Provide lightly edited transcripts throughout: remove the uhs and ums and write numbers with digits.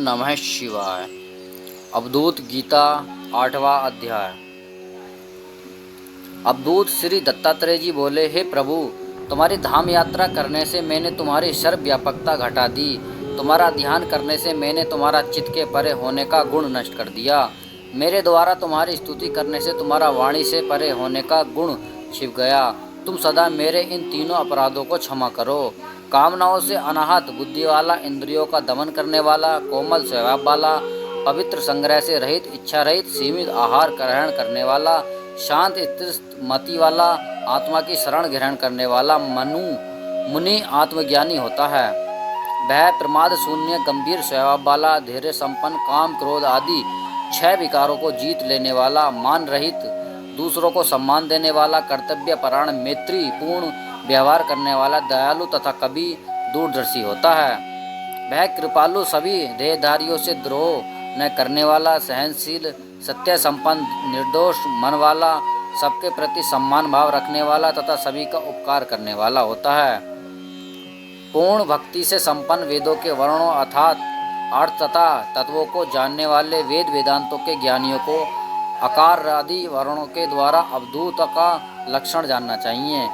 नमः शिवाय। अवधूत गीता 8वां अध्याय। अवधूत श्री दत्तात्रेय जी बोले, हे प्रभु, तुम्हारी धाम यात्रा करने से मैंने तुम्हारी सर्वव्यापकता घटा दी। तुम्हारा ध्यान करने से मैंने तुम्हारा चित्त के परे होने का गुण नष्ट कर दिया। मेरे द्वारा तुम्हारी स्तुति करने से तुम्हारा वाणी से परे होने का गुण छिप गया। तुम सदा मेरे इन तीनों अपराधों को क्षमा करो। कामनाओं से अनाहत बुद्धि वाला, इंद्रियों का दमन करने वाला, कोमल स्वभाव वाला, पवित्र संग्रह से रहित, इच्छा रहित, सीमित आहार ग्रहण करने वाला, शांत स्थिर मति वाला, आत्मा की शरण ग्रहण करने वाला मुनि आत्मज्ञानी होता है। वह प्रमाद शून्य, गंभीर स्वभाव वाला, धैर्य संपन्न, काम क्रोध आदि 6 विकारों को जीत लेने वाला, मान रहित, दूसरों को सम्मान देने वाला, कर्तव्य परायण, मैत्री पूर्ण व्यवहार करने वाला, दयालु तथा कभी दूरदर्शी होता है। वह कृपालु, सभी देहधारियों से द्रोह न करने वाला, सहनशील, सत्य संपन्न, निर्दोष मन वाला, सबके प्रति सम्मान भाव रखने वाला तथा सभी का उपकार करने वाला होता है। पूर्ण भक्ति से संपन्न, वेदों के वर्णों अर्थात अर्थ तथा तत्वों को जानने वाले, वेद वेदांतों के ज्ञानियों को आकार आदि वर्णों के द्वारा अवधूत का लक्षण जानना चाहिए,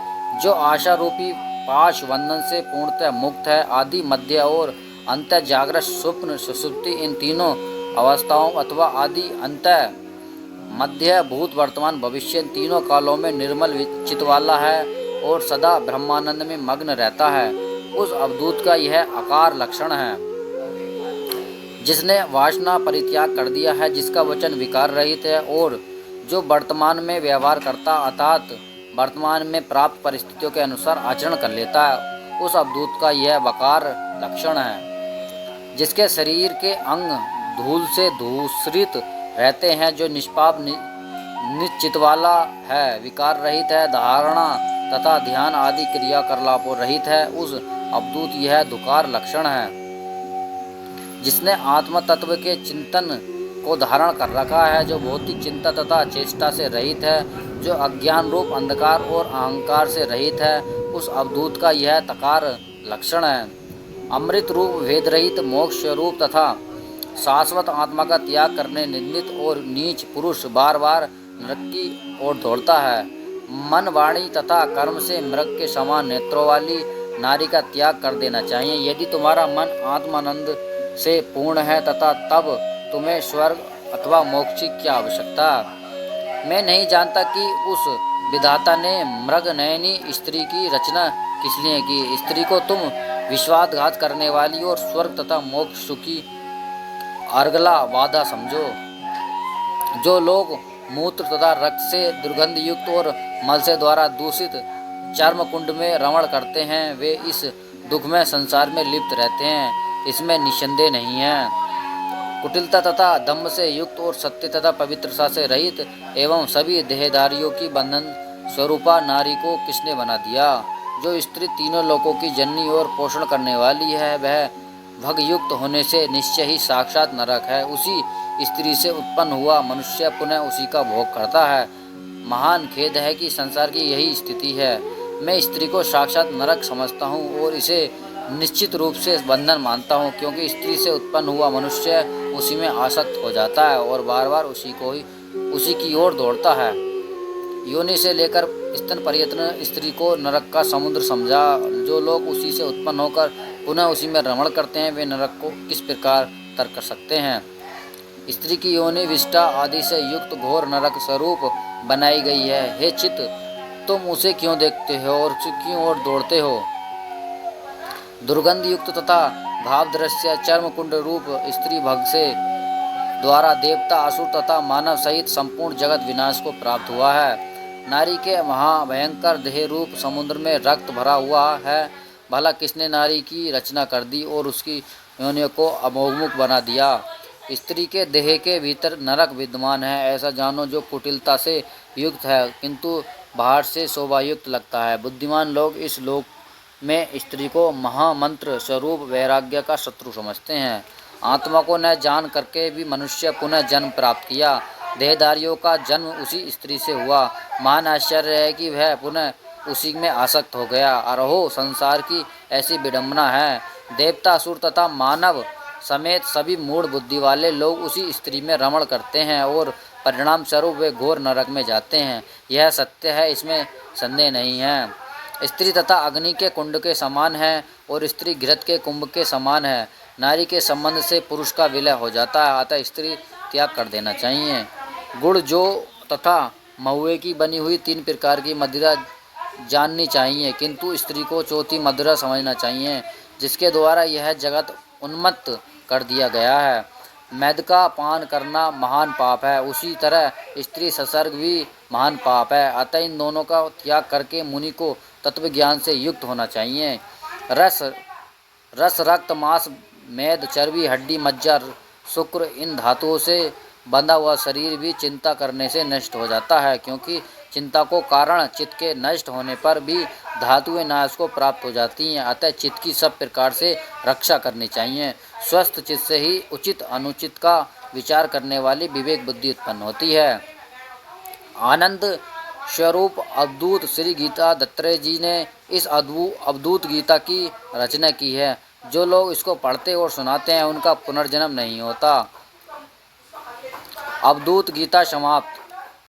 जो आशा रूपी पाश बंधन से पूर्णतः मुक्त है। आदि, मध्य और अंत, जागृत, स्वप्न, सुषुप्ति, इन तीनों अवस्थाओं अथवा आदि, अंत, मध्य, भूत, वर्तमान, भविष्य, इन तीनों कालों में निर्मल चित्त वाला है और सदा ब्रह्मानंद में मग्न रहता है। उस अवधूत का यह आकार लक्षण है। जिसने वासना परित्याग कर दिया है, जिसका वचन विकार रहित है और जो वर्तमान में व्यवहार करता अर्थात वर्तमान में प्राप्त परिस्थितियों के अनुसार आचरण कर लेता है, उस अवधूत का यह वकार लक्षण है। जिसके शरीर के अंग धूल से दूषित रहते हैं, जो निष्पाप निश्चित वाला है, विकार रहित है, धारणा तथा ध्यान आदि क्रियाकलापों रहित है, उस अवधूत यह दुकार लक्षण है। जिसने आत्म तत्व के चिंतन को धारण कर रखा है, जो भौतिक चिंता तथा चेष्टा से रहित है, जो अज्ञान रूप अंधकार और अहंकार से रहित है, उस अवधूत का यह तकार लक्षण है। अमृत रूप, वेद रहित, मोक्ष रूप तथा शाश्वत आत्मा का त्याग करने निंदित और नीच पुरुष बार बार नरक की ओर दौड़ता है। मन, वाणी तथा कर्म से मृग के समान नेत्रों वाली नारी का त्याग कर देना चाहिए। यदि तुम्हारा मन आत्मानंद से पूर्ण है तथा तब तुम्हें स्वर्ग अथवा मोक्ष की क्या आवश्यकता। मैं नहीं जानता कि उस विधाता ने मृग नयनी स्त्री की रचना किस लिए की। स्त्री को तुम विश्वासघात करने वाली और स्वर्ग तथा मोक्ष सुखी अर्गला वादा समझो। जो लोग मूत्र तथा रक्त से दुर्गंध युक्त और मल से द्वारा दूषित चर्म कुंड में रमण करते हैं, वे इस दुखमय संसार में लिप्त रहते हैं, इसमें निसंदेह नहीं है। कुटिलता तथा दम्भ से युक्त और सत्य तथा पवित्रता से रहित एवं सभी देहधारियों की बंधन स्वरूपा नारी को किसने बना दिया। जो स्त्री तीनों लोकों की जननी और पोषण करने वाली है, वह भगयुक्त होने से निश्चय ही साक्षात नरक है। उसी स्त्री से उत्पन्न हुआ मनुष्य पुनः उसी का भोग करता है। महान खेद है कि संसार की यही स्थिति है। मैं स्त्री को साक्षात नरक समझता हूँ और इसे निश्चित रूप से बंधन मानता हूँ, क्योंकि स्त्री से उत्पन्न हुआ मनुष्य उसी में आसक्त हो जाता है और बार बार उसी की ओर दौड़ता है। योनि से लेकर स्तन पर्यंत स्त्री को नरक का समुद्र समझा। जो लोग उसी से उत्पन्न होकर पुनः उसी में रमण करते हैं, वे नरक को किस प्रकार तर्क कर सकते हैं। स्त्री की योनि विष्ठा आदि से युक्त घोर नरक स्वरूप बनाई गई है। हे चित्त, तुम उसे क्यों देखते हो और क्यों और दौड़ते हो। दुर्गंध युक्त तथा भाव दृश्य चर्म कुंड रूप स्त्री भग से द्वारा देवता, असुर तथा मानव सहित संपूर्ण जगत विनाश को प्राप्त हुआ है। नारी के महाभयंकर देह रूप समुद्र में रक्त भरा हुआ है। भला किसने नारी की रचना कर दी और उसकी योनियों को अमोघमुख बना दिया। स्त्री के देह के भीतर नरक विद्यमान है, ऐसा जानो, जो कुटिलता से युक्त है किंतु बाहर से शोभायुक्त लगता है। बुद्धिमान लोग इस लोक में स्त्री को महामंत्र स्वरूप वैराग्य का शत्रु समझते हैं। आत्मा को न जान करके भी मनुष्य पुनः जन्म प्राप्त किया। देहधारियों का जन्म उसी स्त्री से हुआ। महान आश्चर्य है कि वह पुनः उसी में आसक्त हो गया। अरहो, संसार की ऐसी विडंबना है। देवता, असुर तथा मानव समेत सभी मूढ़ बुद्धि वाले लोग उसी स्त्री में रमण करते हैं और परिणाम स्वरूप वे घोर नरक में जाते हैं। यह सत्य है, इसमें संदेह नहीं है। स्त्री तथा अग्नि के कुंड के समान है और स्त्री घृत के कुंभ के समान है। नारी के संबंध से पुरुष का विलय हो जाता है, अतः स्त्री त्याग कर देना चाहिए। गुड़, जौ तथा महुए की बनी हुई 3 प्रकार की मदिरा जाननी चाहिए, किंतु स्त्री को चौथी मदिरा समझना चाहिए, जिसके द्वारा यह जगत उन्मत्त कर दिया गया है। मद का पान करना महान पाप है, उसी तरह स्त्री संसर्ग भी महान पाप है। अतः इन दोनों का त्याग करके मुनि को तत्व ज्ञान से युक्त होना चाहिए। रस रस, रक्त, मांस, मेद, चर्बी, हड्डी, मज्जा, शुक्र इन धातुओं से बंधा हुआ शरीर भी चिंता करने से नष्ट हो जाता है, क्योंकि चिंता को कारण चित्त के नष्ट होने पर भी धातुएं नाश को प्राप्त हो जाती हैं। अतः चित्त की सब प्रकार से रक्षा करनी चाहिए। स्वस्थ चित्त से ही उचित अनुचित का विचार करने वाली विवेक बुद्धि उत्पन्न होती है। आनंद स्वरूप अवधूत श्री गीता दत्तात्रेय जी ने इस अवधूत गीता की रचना की है। जो लोग इसको पढ़ते और सुनाते हैं उनका पुनर्जन्म नहीं होता। अवधूत गीता समाप्त।